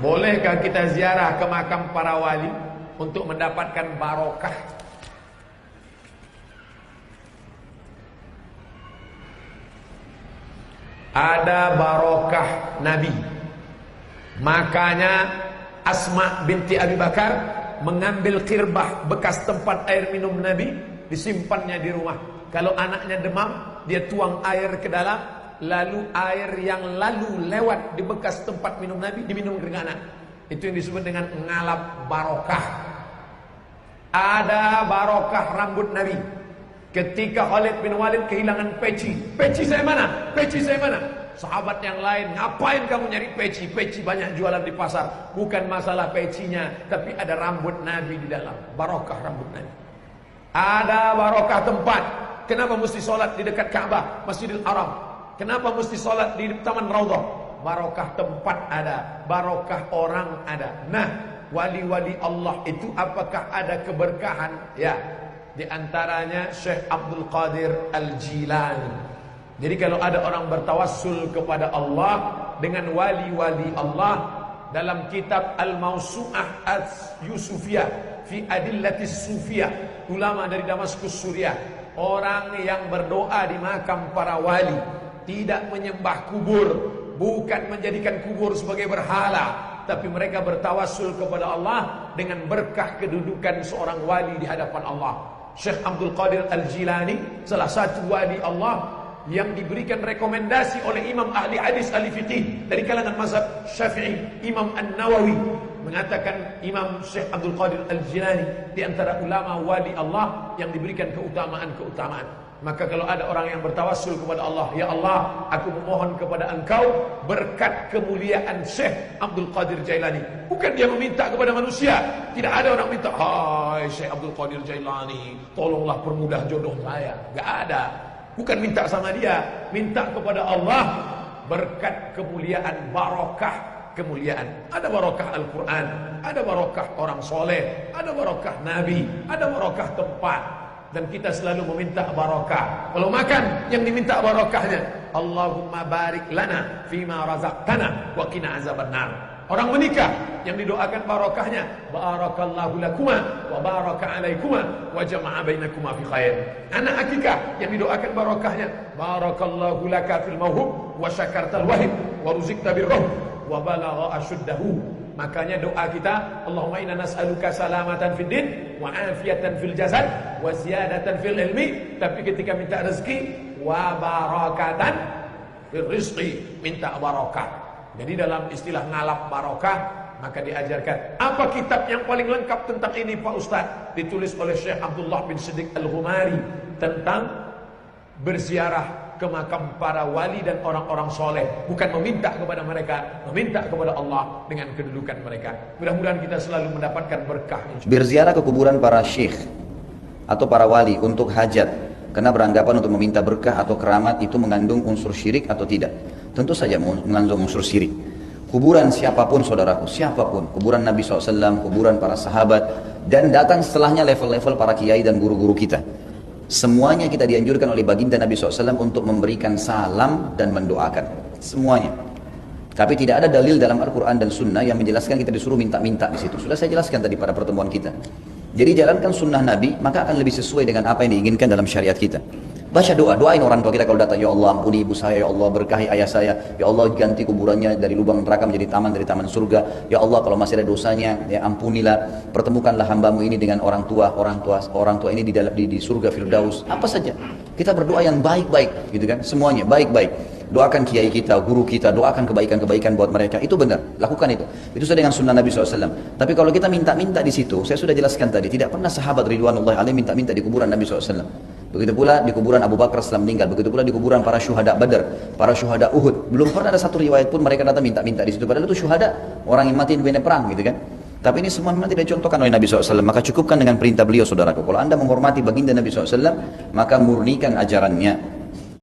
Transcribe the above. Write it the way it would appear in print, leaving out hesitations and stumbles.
Bolehkah kita ziarah ke makam para wali untuk mendapatkan barokah? Ada barokah Nabi. Makanya Asma binti Abi Bakar mengambil kirbah bekas tempat air minum Nabi, disimpannya di rumah. Kalau anaknya demam, dia tuang air ke dalam, lalu air yang lalu lewat di bekas tempat minum Nabi diminum dengan anak. Itu yang disebut dengan ngalap barokah. Ada barokah rambut Nabi. Ketika Khalid bin Walid kehilangan peci, peci saya mana? Peci saya mana? Sahabat yang lain, ngapain kamu nyari peci? Peci banyak jualan di pasar. Bukan masalah pecinya, tapi ada rambut Nabi di dalam. Barokah rambut Nabi. Ada barokah tempat. Kenapa mesti sholat di dekat Ka'bah, Masjidil Haram? Kenapa mesti sholat di Taman Raudhah? Barokah tempat ada, barokah orang ada. Nah, wali-wali Allah itu apakah ada keberkahan? Ya, di antaranya Syekh Abdul Qadir Al-Jilani. Jadi kalau ada orang bertawassul kepada Allah dengan wali-wali Allah, dalam kitab Al-Mawsu'ah As-Yusufiyah fi Adillatis Sufiyah, ulama dari Damaskus Suriah, orang yang berdoa di makam para wali, tidak menyembah kubur, bukan menjadikan kubur sebagai berhala, tapi mereka bertawassul kepada Allah dengan berkah kedudukan seorang wali di hadapan Allah. Syekh Abdul Qadir Al-Jilani, salah satu wali Allah yang diberikan rekomendasi oleh imam ahli hadis ahli fiqih dari kalangan mazhab Syafi'i, Imam An-Nawawi mengatakan Imam Syekh Abdul Qadir Al-Jilani di antara ulama wali Allah yang diberikan keutamaan-keutamaan. Maka kalau ada orang yang bertawassul kepada Allah, ya Allah, aku memohon kepada Engkau berkat kemuliaan Syekh Abdul Qadir Jailani. Bukan dia meminta kepada manusia. Tidak ada orang minta, hai Syekh Abdul Qadir Jailani, tolonglah permudah jodoh saya. Gak ada. Bukan minta sama dia, minta kepada Allah berkat kemuliaan, barokah kemuliaan. Ada barokah Al-Quran, ada barokah orang soleh, ada barokah Nabi, ada barokah tempat. Dan kita selalu meminta barokah. Kalau makan, yang diminta barokahnya, Allahumma barik lana fima razaqtana wa qina azabannar. Orang menikah, yang didoakan barokahnya, barakallahu lakuma wa baraka alaikuma wa jama'a bainakuma fi khair. Anak akikah, yang didoakan barokahnya, barakallahu laka fil mawhub wa syakartal wahib wa ruzikta birruh wa balagha ashuddahu. Makanya doa kita, Allahumma inna nas'aluka salamatan fid din wa afiyatan fil jasad wa ziyadatan fil ilmi. Tapi ketika minta rezeki, wa barakatan fil rizqi, minta barakah. Jadi dalam istilah ngalap barokah, maka diajarkan. Apa kitab yang paling lengkap tentang ini Pak Ustaz? Ditulis oleh Syekh Abdullah bin Siddiq Al-Ghumari tentang berziarah ke makam para wali dan orang-orang soleh. Bukan meminta kepada mereka, meminta kepada Allah dengan kedudukan mereka. Mudah-mudahan kita selalu mendapatkan berkah. Berziarah ke kuburan para syekh atau para wali untuk hajat, karena beranggapan untuk meminta berkah atau keramat itu mengandung unsur syirik atau tidak? Tentu saja mengandung unsur syirik. Kuburan siapapun saudaraku, siapapun, kuburan Nabi SAW, kuburan para sahabat, dan datang setelahnya level-level para kiai dan guru-guru kita. Semuanya kita dianjurkan oleh baginda Nabi SAW untuk memberikan salam dan mendoakan. Semuanya. Tapi tidak ada dalil dalam Al-Quran dan Sunnah yang menjelaskan kita disuruh minta-minta di situ. Sudah saya jelaskan tadi pada pertemuan kita. Jadi jalankan sunnah Nabi, maka akan lebih sesuai dengan apa yang diinginkan dalam syariat kita. Baca doa, doain orang tua kita kalau datang, ya Allah ampuni ibu saya, ya Allah berkahi ayah saya, ya Allah ganti kuburannya dari lubang neraka menjadi taman dari taman surga, ya Allah kalau masih ada dosanya, ya ampunilah, pertemukanlah hambamu ini dengan orang tua ini di surga Firdaus, apa saja. Kita berdoa yang baik-baik, gitu kan, semuanya baik-baik. Doakan kiai kita, guru kita, doakan kebaikan-kebaikan buat mereka, itu benar, lakukan itu. Itu sudah dengan sunnah Nabi SAW. Tapi kalau kita minta-minta di situ, saya sudah jelaskan tadi, tidak pernah sahabat ridwanullahi alaihim minta-minta di kuburan Nabi SAW. Begitu pula di kuburan Abu Bakar setelah meninggal, begitu pula di kuburan para syuhada Badar, para syuhada Uhud. Belum pernah ada satu riwayat pun mereka datang minta-minta di situ. Padahal itu syuhada, orang yang mati di medan perang, gitu kan. Tapi ini semua memang tidak dicontohkan oleh Nabi SAW. Maka cukupkan dengan perintah beliau, saudaraku. Kalau anda menghormati baginda Nabi SAW, maka murnikan ajarannya.